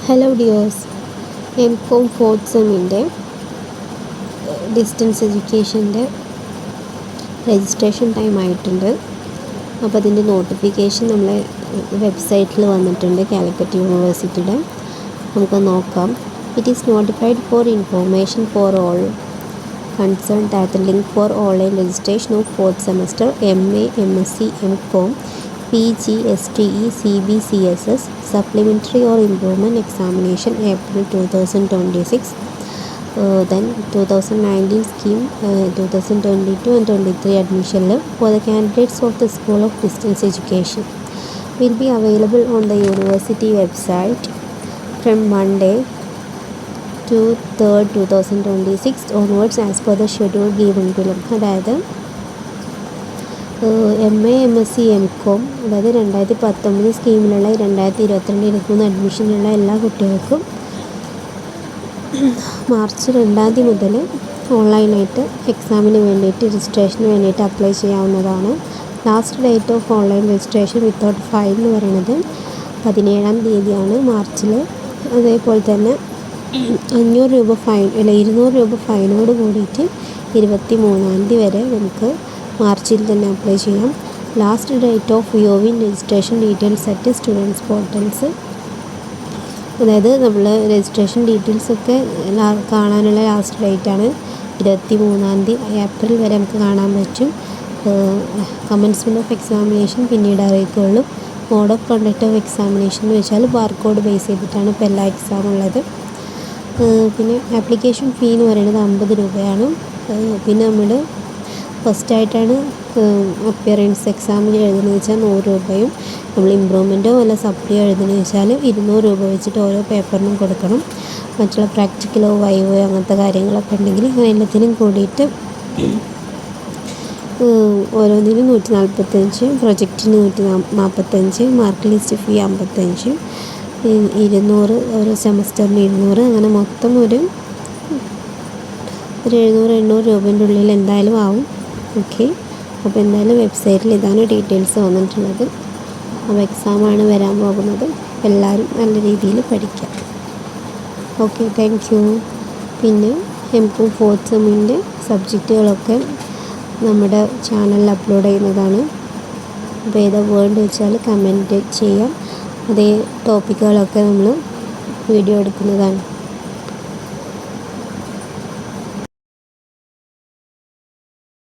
Hello dears, MCom fourth സെമ്മിൻ്റെ distance എഡ്യൂക്കേഷൻ്റെ registration time ആയിട്ടുണ്ട്. അപ്പോൾ അതിൻ്റെ നോട്ടിഫിക്കേഷൻ നമ്മളെ വെബ്സൈറ്റിൽ വന്നിട്ടുണ്ട്, കാലിക്കറ്റ് യൂണിവേഴ്സിറ്റിയുടെ. നമുക്ക് നോക്കാം. It is notified for information for all concerned that the link for online registration of fourth semester MA, MSc, M.Com, PG, STE, CBCSS, supplementary or improvement examination April 2026, then 2019 scheme 2022 and 23 admission for the candidates of the School of Distance Education will be available on the university website from Monday to 3rd 2026 onwards as per the schedule given below. അതായത് MA, MSc, M.Com, അതായത് 2019 സ്കീമിലുള്ള 2022-23 അഡ്മിഷനുള്ള എല്ലാ കുട്ടികൾക്കും March 2 മുതൽ ഓൺലൈനായിട്ട് എക്സാമിന് വേണ്ടിയിട്ട് registration വേണ്ടിയിട്ട് apply ചെയ്യാവുന്നതാണ്. Last date of online registration without fine എന്ന് പറയുന്നത് 17 മാർച്ചിൽ. അതേപോലെ തന്നെ 500 രൂപ ഫൈൻ 200 രൂപ ഫൈനോട് കൂടിയിട്ട് 23 വരെ നമുക്ക് മാർച്ചിൽ തന്നെ അപ്ലൈ ചെയ്യാം. Last date of viewing registration details at students portals, അതായത് നമ്മൾ രജിസ്ട്രേഷൻ ഡീറ്റെയിൽസൊക്കെ കാണാനുള്ള ലാസ്റ്റ് ഡേറ്റാണ് 23 ഏപ്രിൽ വരെ നമുക്ക് കാണാൻ പറ്റും. കമൻസ്മെൻറ്റ് ഓഫ് എക്സാമിനേഷൻ പിന്നീട് അറിയിക്കുകയുള്ളൂ. Mode of conduct of examination എന്ന് വെച്ചാൽ ബാർകോഡ് ബേസ് ചെയ്തിട്ടാണ് ഇപ്പോൾ എല്ലാ എക്സാം ഉള്ളത്. പിന്നെ ആപ്ലിക്കേഷൻ ഫീ എന്ന് പറയുന്നത് 50 രൂപയാണ്. പിന്നെ നമ്മൾ ഫസ്റ്റായിട്ടാണ് അപ്പിയറൻസ് എക്സാമിന് എഴുതുന്നത് വെച്ചാൽ 100 രൂപയും, നമ്മൾ ഇമ്പ്രൂവ്മെൻറ്റോ അല്ല സപ്ലിയോ എഴുതുന്നത് വെച്ചാൽ 200 രൂപ വെച്ചിട്ട് ഓരോ പേപ്പറിനും കൊടുക്കണം. മറ്റുള്ള പ്രാക്ടിക്കലോ വൈവോ അങ്ങനത്തെ കാര്യങ്ങളൊക്കെ ഉണ്ടെങ്കിൽ അങ്ങനെ എല്ലാത്തിനും കൂടിയിട്ട് ഓരോന്നിനും 145, പ്രൊജക്റ്റിന് 145, മാർക്ക് ലിസ്റ്റ് ഫീ 55, 200 ഓരോ സെമസ്റ്ററിന് 200, അങ്ങനെ മൊത്തം ഒരു 700-800 രൂപേൻ്റെ ഉള്ളിൽ എന്തായാലും ആവും. ഓക്കെ, അപ്പോൾ എന്തായാലും വെബ്സൈറ്റിൽ ഇതാണ് ഡീറ്റെയിൽസ് വന്നിട്ടുള്ളത്. അപ്പോൾ എക്സാമാണ് വരാൻ പോകുന്നത്. എല്ലാവരും നല്ല രീതിയിൽ പഠിക്കാം. Okay, thank you. പിന്നെ എം.കോം ഫോർത്ത് സെമ്മിൻ്റെ സബ്ജക്റ്റുകളൊക്കെ നമ്മുടെ ചാനലിൽ അപ്ലോഡ് ചെയ്യുന്നതാണ്. അപ്പോൾ ഏതാ വേണ്ട വെച്ചാൽ കമൻറ്റ് ചെയ്യാം. അതേ ടോപ്പിക്കുകളൊക്കെ നമ്മൾ വീഡിയോ എടുക്കുന്നതാണ്.